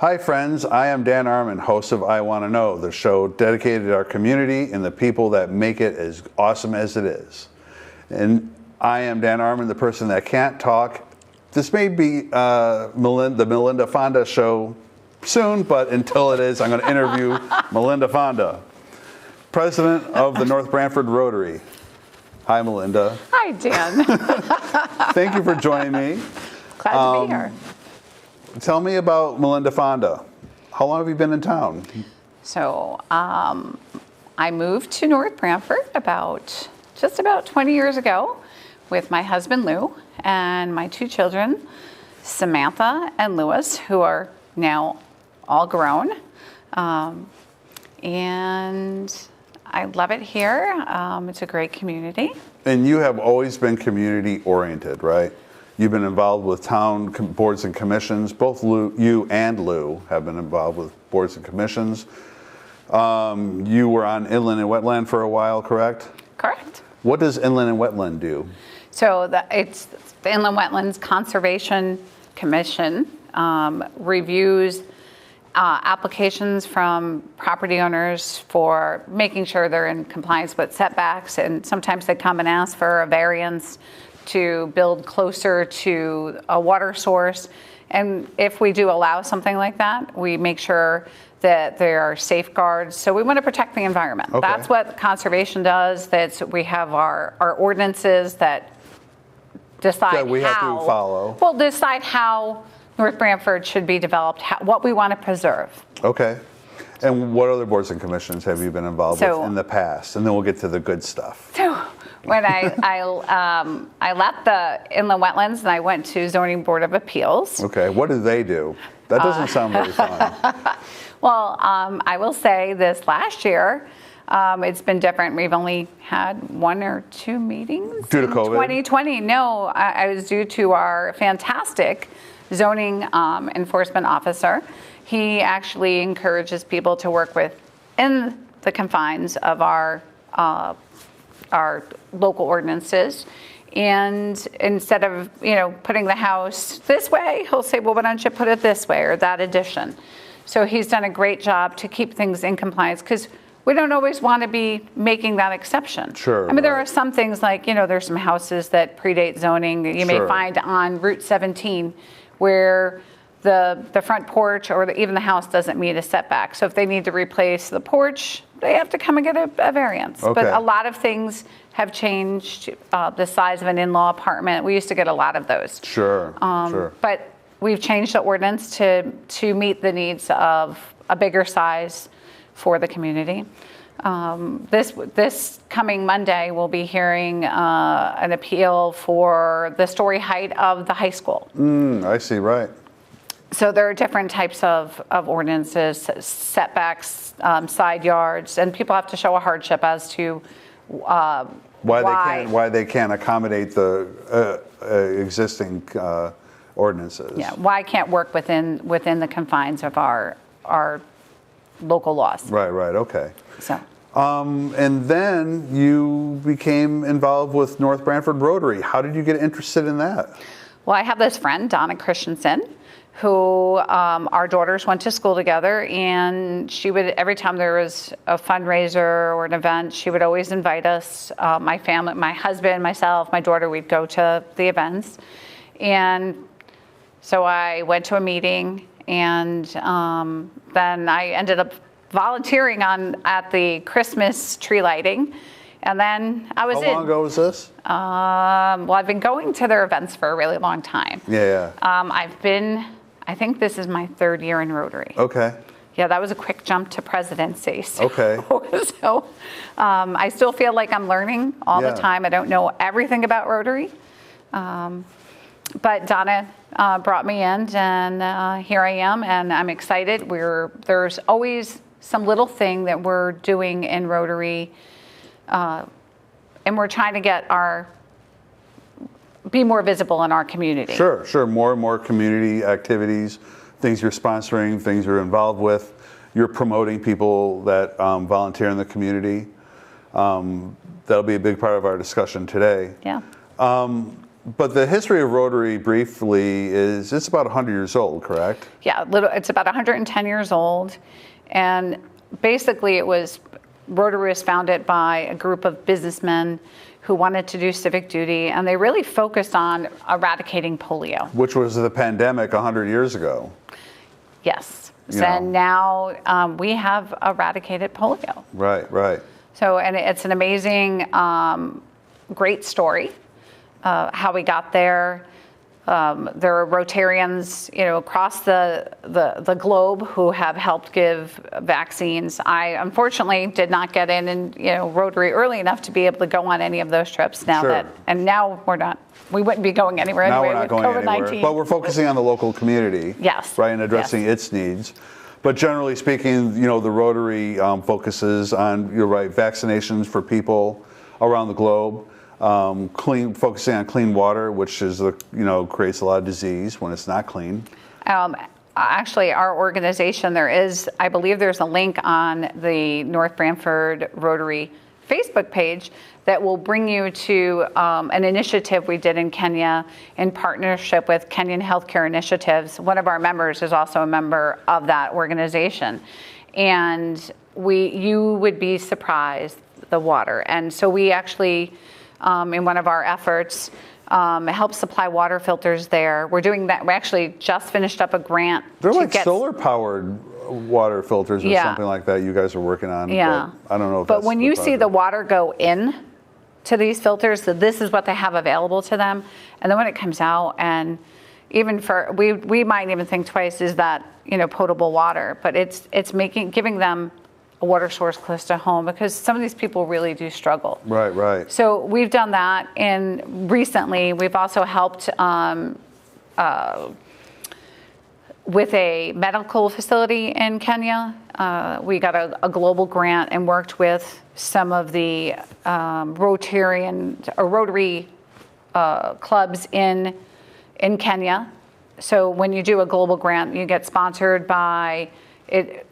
Hi friends, I am Dan Armin, host of I Want to Know, the show dedicated to our community and the people that make it as awesome as it is. And I am Dan Armin, the person that can't talk. This may be the Melinda Fonda show soon, but until it is, I'm going to interview Melinda Fonda, president of the North Branford Rotary. Hi, Melinda. Hi, Dan. Thank you for joining me. Glad to be here. Tell me about Melinda Fonda. How long have you been in town? So I moved to North Branford just about 20 years ago with my husband, Lou, and my two children, Samantha and Lewis, who are now all grown. And I love it here. It's a great community. And you have always been community oriented, right? You've been involved with town boards and commissions. Both you and Lou have been involved with boards and commissions. You were on Inland and Wetland for a while, correct? Correct. What does Inland and Wetland do? So it's the Inland Wetlands Conservation Commission reviews applications from property owners for making sure they're in compliance with setbacks, and sometimes they come and ask for a variance to build closer to a water source. And if we do allow something like that, we make sure that there are safeguards. So we want to protect the environment. Okay. That's what conservation does. We have our ordinances that decide that we have to follow. Well, decide how North Branford should be developed, what we want to preserve. Okay. And what other boards and commissions have you been involved with in the past? And then we'll get to the good stuff. So when I left the Inland Wetlands and I went to Zoning Board of Appeals. Okay, what do they do? That doesn't sound very fun. Well, I will say this last year, it's been different. We've only had 1 or 2 meetings. Due to COVID? 2020. No, I was due to our fantastic zoning enforcement officer. He actually encourages people to work within the confines of our local ordinances. And instead of, putting the house this way, he'll say, well, why don't you put it this way or that addition? So he's done a great job to keep things in compliance, because we don't always want to be making that exception. Sure. I mean, there are some things like, there's some houses that predate zoning that you may find on Route 17 where the front porch or even the house doesn't meet a setback. So if they need to replace the porch, they have to come and get a variance. Okay. But a lot of things have changed. The size of an in-law apartment, we used to get a lot of those. Sure, sure. But we've changed the ordinance to meet the needs of a bigger size for the community. This coming Monday, we'll be hearing an appeal for the story height of the high school. I see, right. So there are different types of ordinances, setbacks, side yards, and people have to show a hardship as to why they can't accommodate the existing ordinances. Yeah, why can't work within the confines of our local laws. Right, okay. So. And then you became involved with North Branford Rotary. How did you get interested in that? Well, I have this friend, Donna Christensen, who our daughters went to school together, and she would, every time there was a fundraiser or an event, she would always invite us, my family, my husband, myself, my daughter, we'd go to the events. And so I went to a meeting, and then I ended up volunteering at the Christmas tree lighting. And then I was in. How long ago was this? Well, I've been going to their events for a really long time. Yeah. I think this is my 3rd year in Rotary. Okay. Yeah, that was a quick jump to presidency. So, okay. So I still feel like I'm learning all the time. I don't know everything about Rotary. But Donna brought me in, and here I am, and I'm excited. There's always some little thing that we're doing in Rotary, and we're trying to be more visible in our community. Sure. More and more community activities, things you're sponsoring, things you're involved with. You're promoting people that volunteer in the community. That'll be a big part of our discussion today. Yeah. But the history of Rotary, briefly, is it's about 100 years old, correct? Yeah, it's about 110 years old. And basically Rotary was founded by a group of businessmen who wanted to do civic duty, and they really focused on eradicating polio. Which was the pandemic 100 years ago. Yes. So now we have eradicated polio. Right, right. So, and it's an amazing, great story, how we got there. There are Rotarians, across the globe who have helped give vaccines. I unfortunately did not get in Rotary early enough to be able to go on any of those trips. Now Sure. now we wouldn't be going anywhere Now anyway we're not with going COVID-19. anywhere, but we're focusing on the local community. Yes. Right, and addressing Yes. its needs. But generally speaking, the Rotary focuses on, you're right, vaccinations for people around the globe. Focusing on clean water, which is creates a lot of disease when it's not clean. Actually, our organization, I believe there's a link on the North Branford Rotary Facebook page that will bring you to an initiative we did in Kenya in partnership with Kenyan Healthcare Initiatives. One of our members is also a member of that organization. And you would be surprised, the water. And so we actually, in one of our efforts, help supply water filters there. We're doing that. We actually just finished up a grant. They're like solar-powered water filters or something like that you guys are working on. Yeah. But I don't know if But when you see the water go in to these filters, so this is what they have available to them. And then when it comes out, and even we might even think twice, is that, potable water, but it's giving them a water source close to home, because some of these people really do struggle. Right, right. So we've done that, and recently we've also helped with a medical facility in Kenya. We got a global grant and worked with some of the Rotary clubs in Kenya. So when you do a global grant, you get sponsored by it.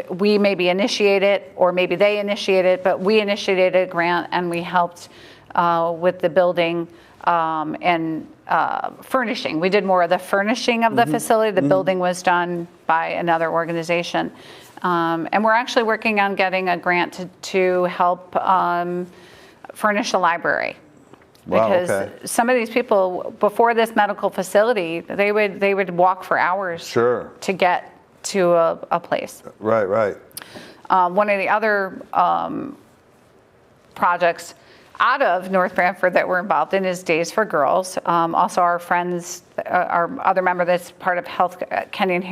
We maybe initiate it, or maybe they initiate it, but we initiated a grant and we helped with the building and furnishing. We did more of the furnishing of the facility. The building was done by another organization. And we're actually working on getting a grant to help furnish a library. Wow, Because okay. some of these people, before this medical facility, they would walk for hours Sure. to get to a place. Right, right. One of the other projects out of North Branford that we're involved in is Days for Girls. Also, our friends, our other member that's part of Kenyan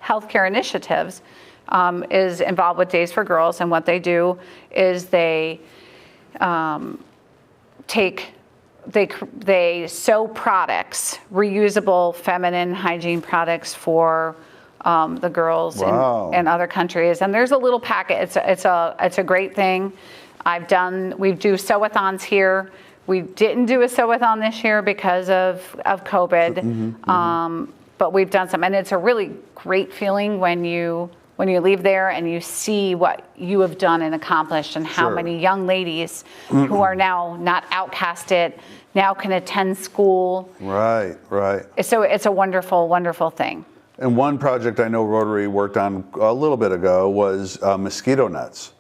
Healthcare Initiatives is involved with Days for Girls, and what they do is they sew products, reusable feminine hygiene products for the girls in other countries. And there's a little packet. It's a great thing. We do sew-a-thons here. We didn't do a sew-a-thon this year because of COVID, but we've done some, and it's a really great feeling when you leave there and you see what you have done and accomplished, and how many young ladies who are now not outcasted now can attend school. Right, right. So it's a wonderful, wonderful thing. And one project I know Rotary worked on a little bit ago was mosquito nets,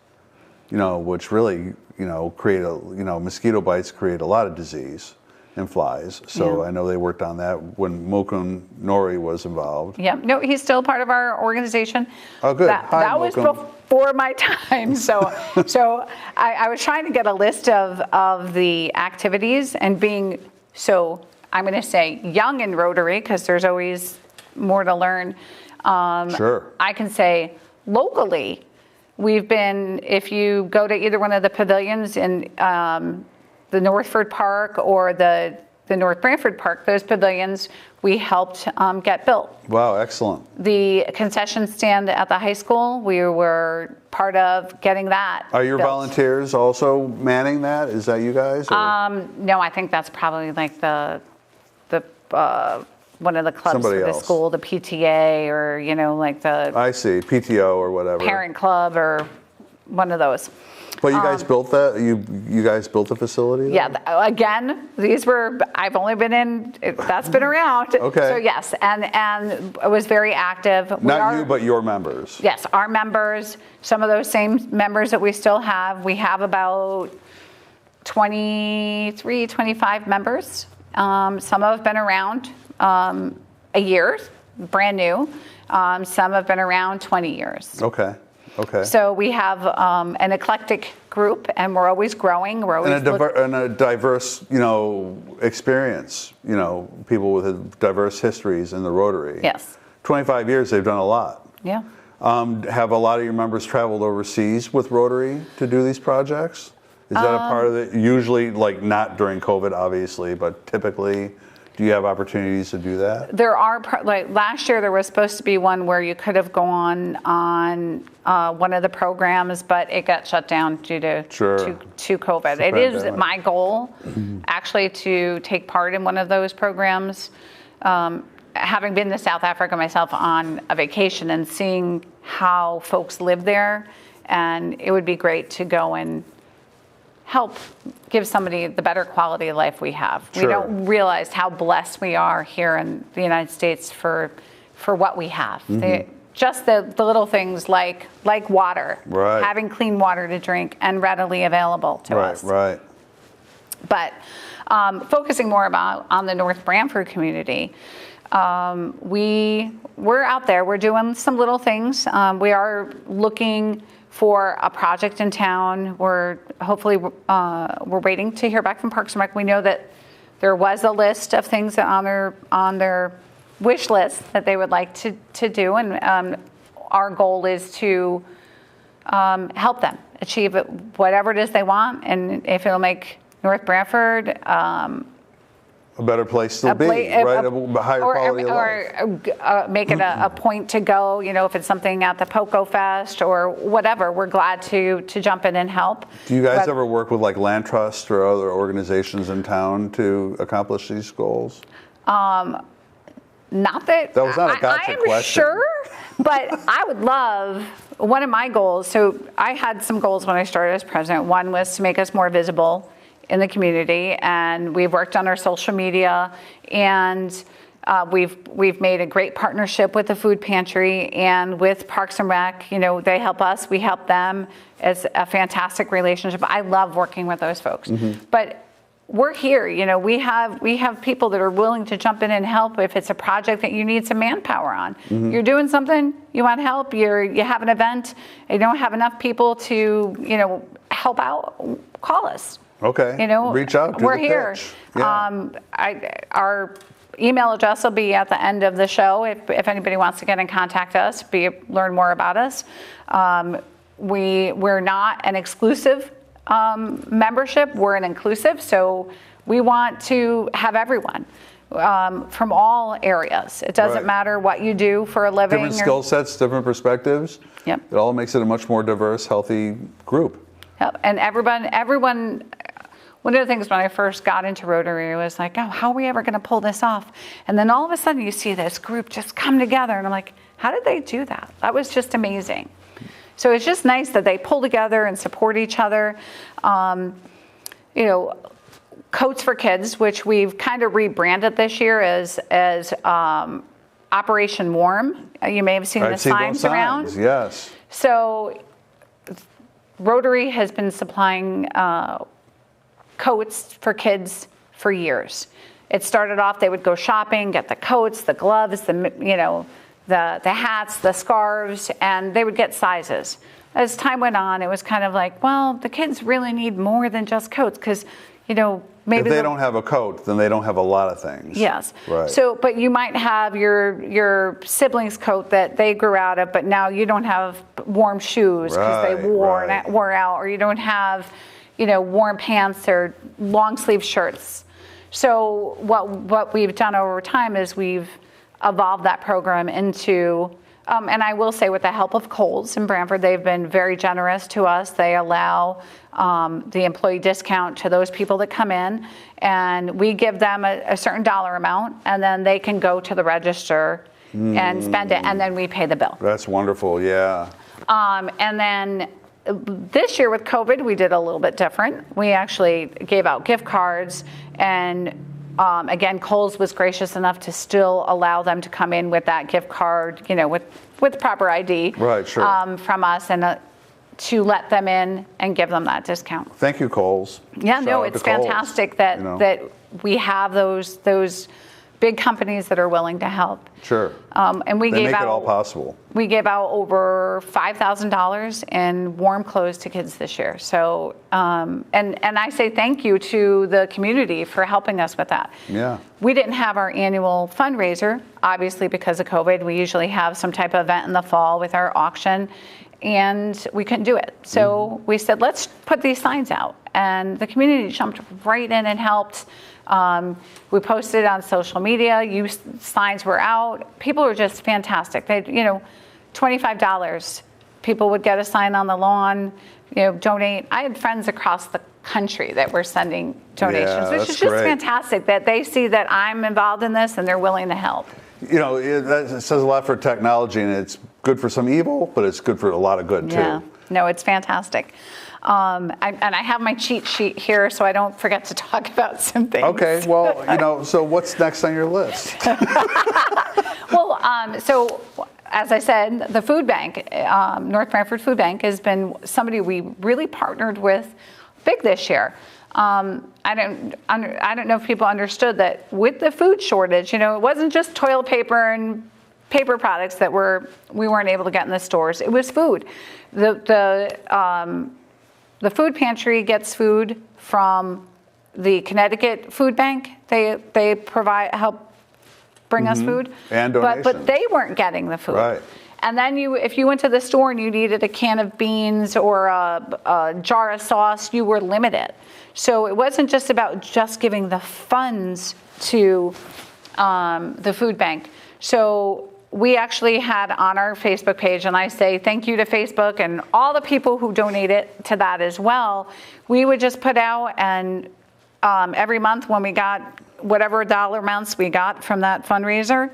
which really, mosquito bites create a lot of disease and flies. So I know they worked on that when Mokun Nori was involved. Yeah, no, he's still part of our organization. Oh, good. That was before my time. So I was trying to get a list of the activities, and being, so I'm going to say young in Rotary, because there's always more to learn. Sure. I can say locally, we've been, if you go to either one of the pavilions in the Northford Park or the North Branford Park, those pavilions we helped get built. Wow, excellent. The concession stand at the high school, we were part of getting that Are your built. volunteers also manning that? Is that you guys? No, I think that's probably like the one of the clubs Somebody for the else. school, the PTA, or like the I see, PTO or whatever. parent club, or one of those. But you guys built that? You guys built the facility? Yeah, again, I've only been in, that's been around. Okay. So yes, and it was very active. Not you, but your members. Yes, our members, some of those same members that we still have. We have about 23, 25 members. Some have been around a year, brand new. Some have been around 20 years. Okay. Okay. So we have an eclectic group, and we're always growing. We're always and a diverse, experience. People with diverse histories in the Rotary. Yes. 25 years, they've done a lot. Yeah. Have a lot of your members traveled overseas with Rotary to do these projects? Is that a part of it? Usually, like not during COVID, obviously, but typically. Do you have opportunities to do that? There are, like last year, there was supposed to be one where you could have gone on one of the programs, but it got shut down due to COVID. It is my goal, actually, to take part in one of those programs. Having been to South Africa myself on a vacation and seeing how folks live there, and it would be great to go and help give somebody the better quality of life we have. Sure. We don't realize how blessed we are here in the United States for what we have. Just the little things like water, right. Having clean water to drink and readily available to us. Right. But focusing more on the North Brantford community, we're out there. We're doing some little things. We are looking for a project in town. We're waiting to hear back from Parks and Rec. We know that there was a list of things that on their wish list that they would like to do, and our goal is to help them achieve whatever it is they want, and if it'll make North Brantford a better place to be, right? A higher quality of life. Or make it a point to go, if it's something at the Poco Fest or whatever, we're glad to jump in and help. Do you guys ever work with like Land Trust or other organizations in town to accomplish these goals? Not that was not a gotcha question. I'm sure, but I would love, one of my goals, so I had some goals when I started as president. One was to make us more visible in the community, and we've worked on our social media, and we've made a great partnership with the food pantry and with Parks and Rec. They help us, we help them. It's a fantastic relationship. I love working with those folks. But we're here, we have people that are willing to jump in and help if it's a project that you need some manpower on. You're doing something, you want help, you have an event, you don't have enough people to, help out, call us. Okay. Reach out. We're here. Yeah. Our email address will be at the end of the show if anybody wants to get in contact us, learn more about us. We're not an exclusive membership. We're an inclusive, so we want to have everyone from all areas. It doesn't matter what you do for a living. Different skill sets, different perspectives. Yep. It all makes it a much more diverse, healthy group. Yep. And everyone, one of the things when I first got into Rotary was like, oh, how are we ever going to pull this off? And then all of a sudden you see this group just come together, and I'm like, how did they do that? That was just amazing. So it's just nice that they pull together and support each other. Coats for Kids, which we've kind of rebranded this year as Operation Warm. You may have seen the signs around. Yes. So Rotary has been supplying coats for kids for years. It started off, they would go shopping, get the coats, the gloves, the hats, the scarves, and they would get sizes. As time went on, it was kind of like, well, the kids really need more than just coats, because, maybe if they don't have a coat, then they don't have a lot of things. Yes. Right. So, but you might have your sibling's coat that they grew out of, but now you don't have warm shoes because they wore out, or you don't have, warm pants or long sleeve shirts. So what we've done over time is we've evolved that program into, and I will say with the help of Kohl's in Brantford, they've been very generous to us. They allow the employee discount to those people that come in, and we give them a certain dollar amount, and then they can go to the register and spend it, and then we pay the bill. That's wonderful, yeah. And then this year with COVID, we did a little bit different. We actually gave out gift cards, and again, Kohl's was gracious enough to still allow them to come in with that gift card, with proper ID, right, sure. From us, and to let them in and give them that discount. Thank you, Kohl's. Yeah, Shout no, out it's to Kohl's, fantastic that that we have those big companies that are willing to help. Sure. And we they gave make out it all possible. We gave out over $5,000 in warm clothes to kids this year. So, and I say thank you to the community for helping us with that. Yeah. We didn't have our annual fundraiser, obviously because of COVID. We usually have some type of event in the fall with our auction, and we couldn't do it. So we said, let's put these signs out. And the community jumped right in and helped. We posted on social media. Signs were out. People were just fantastic. They, $25. People would get a sign on the lawn, donate. I had friends across the country that were sending donations, which is just fantastic that they see that I'm involved in this and they're willing to help. It says a lot for technology, and it's good for some evil, but it's good for a lot of good too. Yeah, no, it's fantastic. And I have my cheat sheet here so I don't forget to talk about some things. Okay, well, so what's next on your list? Well, so as I said, the food bank, North Branford Food Bank, has been somebody we really partnered with big this year. I don't know if people understood that with the food shortage, it wasn't just toilet paper and paper products that we weren't able to get in the stores. It was food. The food pantry gets food from the Connecticut Food Bank. They help bring us food, and donations. But they weren't getting the food. Right. And then if you went to the store and you needed a can of beans or a jar of sauce, you were limited. So it wasn't just about just giving the funds to the food bank. So we actually had on our Facebook page, and I say thank you to Facebook and all the people who donated to that as well. We would just put out, and every month when we got whatever dollar amounts we got from that fundraiser,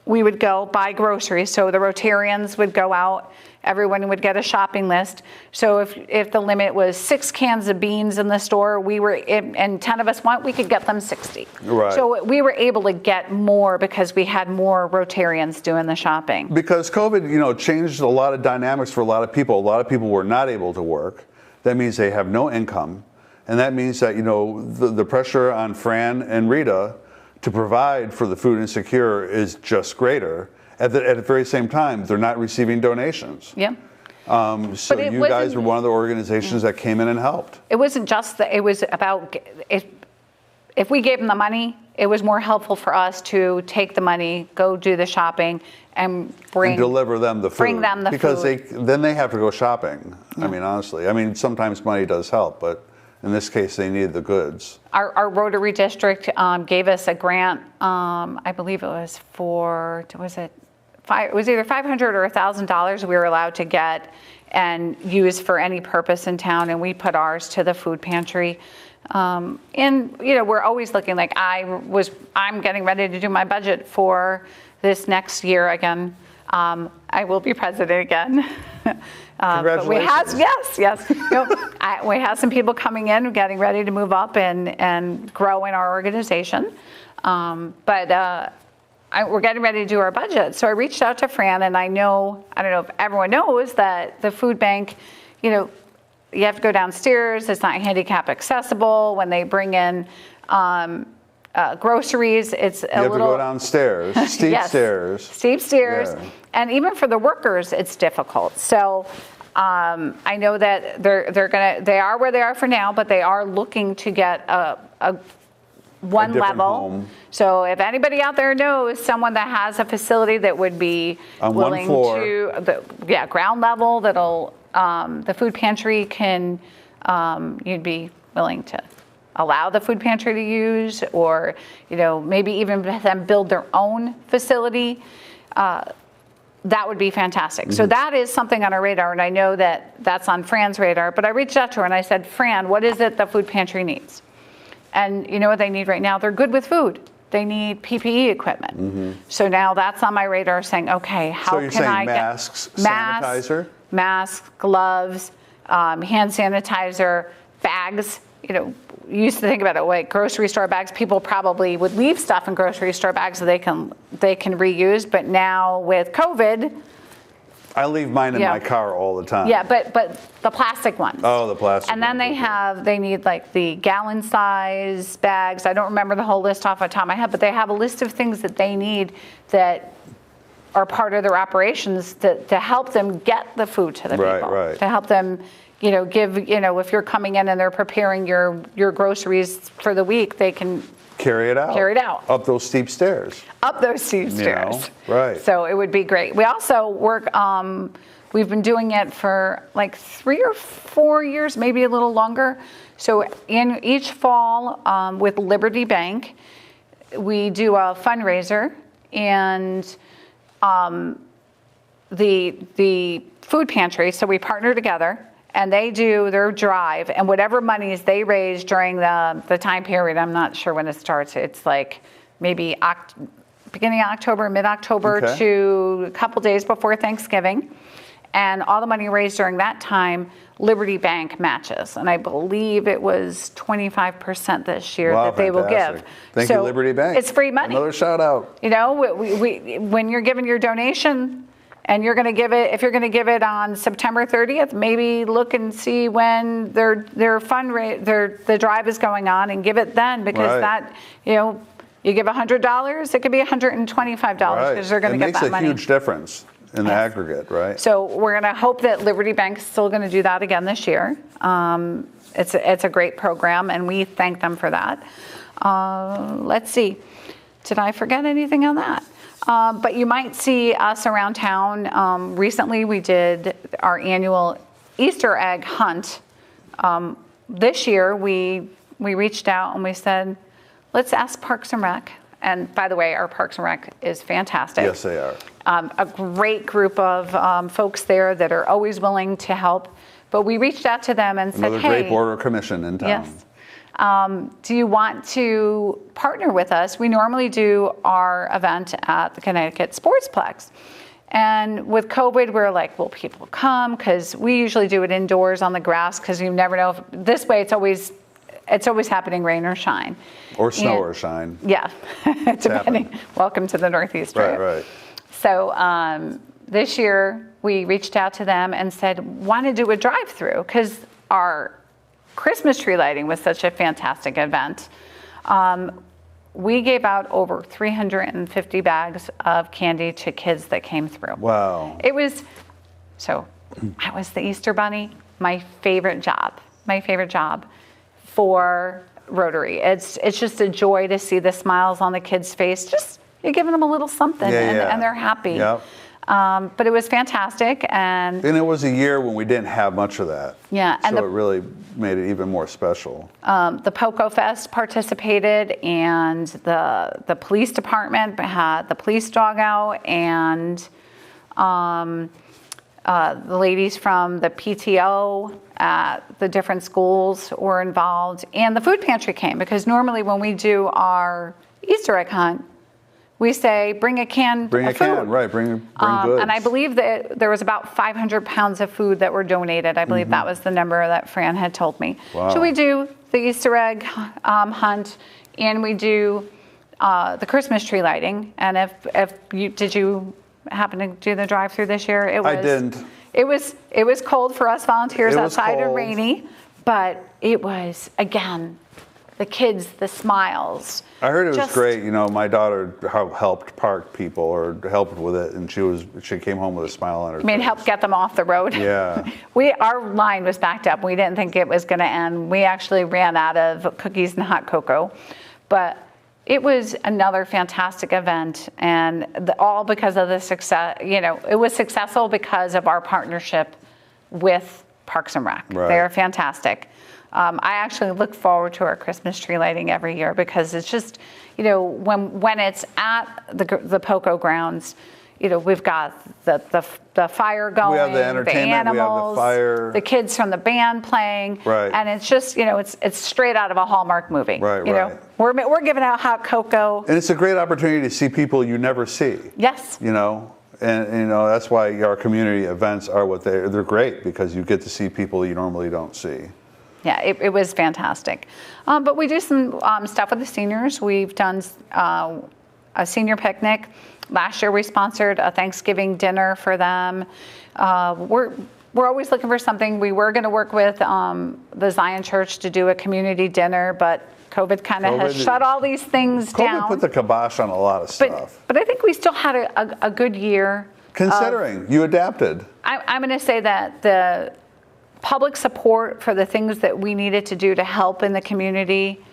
we would go buy groceries. So the Rotarians would go out, everyone would get a shopping list. So if the limit was 6 cans of beans in the store, and 10 of us went, we could get them 60. Right. So we were able to get more because we had more Rotarians doing the shopping. Because COVID, changed a lot of dynamics for a lot of people. A lot of people were not able to work. That means they have no income. And that means that, the pressure on Fran and Rita to provide for the food insecure is just greater. At the very same time, they're not receiving donations. Yeah. So you guys were one of the organizations that came in and helped. It wasn't just that. It was about if we gave them the money, it was more helpful for us to take the money, go do the shopping, and deliver them the food. Bring them the because food. Then they have to go shopping. Yeah. I mean, honestly. sometimes money does help, but in this case, they needed the goods. Our Rotary District gave us a grant. I believe it was it was either $500 or $1,000 we were allowed to get and use for any purpose in town, and we put ours to the food pantry. And we're always looking. Like I'm getting ready to do my budget for this next year again. I will be president again. Congratulations. But we have some people coming in, getting ready to move up and grow in our organization. We're getting ready to do our budget. So I reached out to Fran, and I don't know if everyone knows that the food bank, you have to go downstairs. It's not handicap accessible. When they bring in groceries, it's you have to go downstairs, steep stairs. Steep stairs. Yeah. And even for the workers, it's difficult. So I know that they are where they are for now, but they are looking to get one level. Home. So if anybody out there knows someone that has a facility that would be on willing one floor. ground level, that'll the food pantry can you'd be willing to allow the food pantry to use, or maybe even them build their own facility. That would be fantastic. Mm-hmm. So that is something on our radar, and I know that that's on Fran's radar. But I reached out to her and I said, Fran, what is it the food pantry needs? And you know what they need right now? They're good with food. They need PPE equipment. Mm-hmm. So now that's on my radar, saying, okay, how can I masks, get sanitizer? Masks, gloves, hand sanitizer, bags. You know, you used to think about it like grocery store bags. People probably would leave stuff in grocery store bags so they can reuse. But now with COVID, I leave mine in my car all the time. yeah, but the plastic ones. Oh, the plastic. And then they need like the gallon size bags. I don't remember the whole list off the top of my head, but they have a list of things that they need that are part of their operations to help them get the food to the people. Right. To help them, give, if you're coming in and they're preparing your groceries for the week, they can carry it out. Up those steep stairs. Right. So it would be great. We also work, we've been doing it for like 3 or 4 years, maybe a little longer. So in each fall with Liberty Bank, we do a fundraiser, and the food pantry, so we partner together, and they do their drive, and whatever monies they raise during the time period, I'm not sure when it starts, it's like maybe beginning of October, mid-October to a couple days before Thanksgiving, and all the money raised during that time, Liberty Bank matches, and I believe it was 25% this year that they will give. Thank you, Liberty Bank. It's free money. Another shout out. When you're giving your donation, and you're going to give it, if you're going to give it on September 30th, maybe look and see when the drive is going on, and give it then, because that, you give $100, it could be $125 because they're going to get that money. It makes a huge difference in the aggregate, right? So we're going to hope that Liberty Bank is still going to do that again this year. It's a great program, and we thank them for that. Let's see. Did I forget anything on that? But you might see us around town. Recently, we did our annual Easter egg hunt. This year, we reached out and we said, let's ask Parks and Rec. And by the way, our Parks and Rec is fantastic. Yes, they are. A great group of folks there that are always willing to help. But we reached out to them and said, hey. Another great border commission in town. Yes. Do you want to partner with us? We normally do our event at the Connecticut Sportsplex. And with COVID, we're like, will people come? Because we usually do it indoors on the grass, because you never know. This way, it's always happening, rain or shine. Or snow or shine. Yeah, depending. Welcome to the Northeast. Right. So this year, we reached out to them and said, want to do a drive-through, because our Christmas tree lighting was such a fantastic event. We gave out over 350 bags of candy to kids that came through. Wow. I was the Easter Bunny, my favorite job for Rotary. It's just a joy to see the smiles on the kids' face. Just, you're giving them a little something, and they're happy. Yep. But it was fantastic, and it was a year when we didn't have much of that. Yeah, and so it really made it even more special. The Poco Fest participated, and the police department had the police dog out, and the ladies from the PTO at the different schools were involved, and the food pantry came, because normally when we do our Easter egg hunt, we say, bring a can of food. Right, bring goods. And I believe that there was about 500 pounds of food that were donated. I believe that was the number that Fran had told me. Wow. So we do the Easter egg hunt, and we do the Christmas tree lighting. And did you happen to do the drive-through this year? I didn't. It was cold for us volunteers outside, and rainy, but it was, again, the kids, the smiles. I heard it was great. My daughter helped park people, or helped with it, and she came home with a smile on her face. Help get them off the road. Yeah. Our line was backed up. We didn't think it was going to end. We actually ran out of cookies and hot cocoa, but it was another fantastic event, and all because of the success. It was successful because of our partnership with Parks and Rec. Right. They are fantastic. I actually look forward to our Christmas tree lighting every year, because it's just, when it's at the Poco grounds, we've got the fire going, we have the entertainment, animals, we have the fire, the kids from the band playing, right. And it's just, it's straight out of a Hallmark movie. Right. We're giving out hot cocoa, and it's a great opportunity to see people you never see. Yes. And you know, that's why our community events are what they're great, because you get to see people you normally don't see. Yeah, it was fantastic. But we do some stuff with the seniors. We've done a senior picnic. Last year we sponsored a Thanksgiving dinner for them. We're always looking for something. We were going to work with the Zion Church to do a community dinner, but COVID kind of has shut all these things down. COVID put the kibosh on a lot of stuff. But I think we still had a good year. Considering you adapted. I'm going to say that the public support for the things that we needed to do to help in the community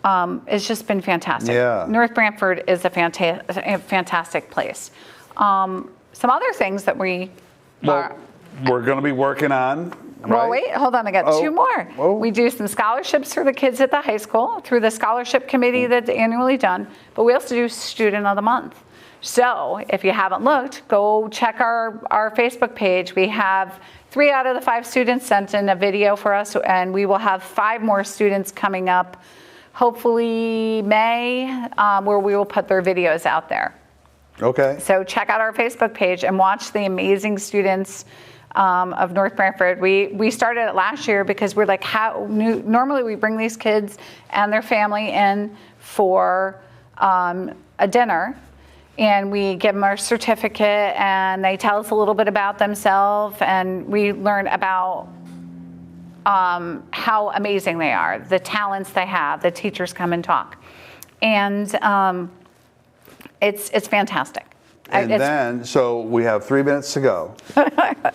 has just been fantastic. Yeah. North Brantford is a fantastic place. Some other things that we're going to be working on. Right? Well, wait, hold on. I got two more. Oh. We do some scholarships for the kids at the high school through the scholarship committee that's annually done, but we also do Student of the Month. So if you haven't looked, go check our Facebook page. We have 3 out of the 5 students sent in a video for us, and we will have 5 more students coming up, hopefully May, where we will put their videos out there. Okay. So check out our Facebook page and watch the amazing students of North Brantford. We started it last year because we're like, normally we bring these kids and their family in for a dinner, and we give them our certificate and they tell us a little bit about themselves, and we learn about how amazing they are, the talents they have. The teachers come and talk, and it's fantastic. And then, so we have 3 minutes to go.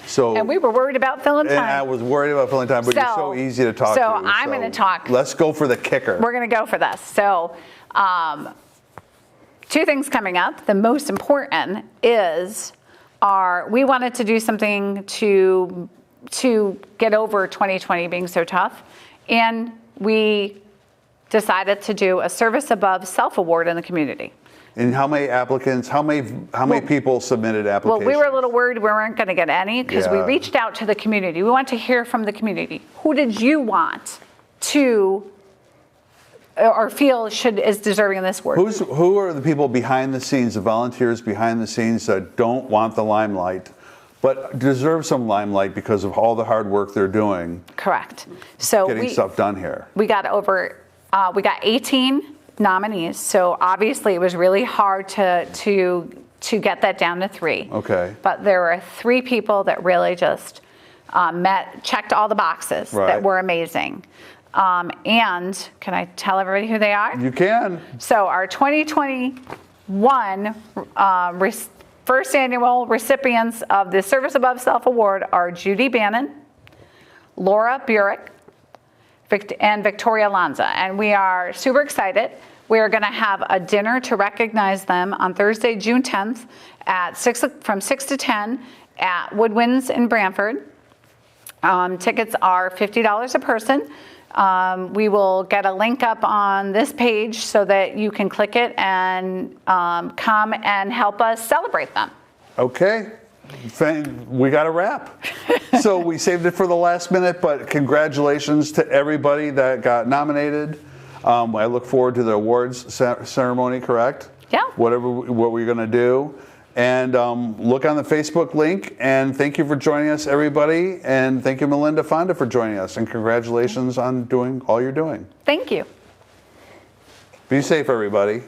So, and we were worried about filling time. And I was worried about filling time, but you're so easy to talk to. So I'm going to talk. Let's go for the kicker. We're going to go for this. So 2 things coming up. The most important is we wanted to do something to get over 2020 being so tough. And we decided to do a Service Above Self Award in the community. And how many applicants, how many people submitted applications? Well, we were a little worried we weren't going to get any, because we reached out to the community. We want to hear from the community. Who did you want to, or feel is deserving of this award? Who are the people behind the scenes, the volunteers behind the scenes that don't want the limelight, but deserve some limelight because of all the hard work they're doing? Correct. So getting stuff done here. We got 18 nominees, so obviously it was really hard to get that down to 3. Okay. But there were 3 people that really just checked all the boxes that were amazing. And can I tell everybody who they are? You can. So our 2021 first annual recipients of the Service Above Self Award are Judy Bannon, Laura Burek, and Victoria Lanza, and we are super excited. We are going to have a dinner to recognize them on Thursday, June 10th from 6 to 10 at Woodwinds in Brantford. Tickets are $50 a person. We will get a link up on this page so that you can click it and come and help us celebrate them. Okay. We got a wrap. So we saved it for the last minute, but congratulations to everybody that got nominated. I look forward to the awards ceremony, correct? Yeah. What we're going to do. And look on the Facebook link. And thank you for joining us, everybody. And thank you, Melinda Fonda, for joining us. And congratulations on doing all you're doing. Thank you. Be safe, everybody.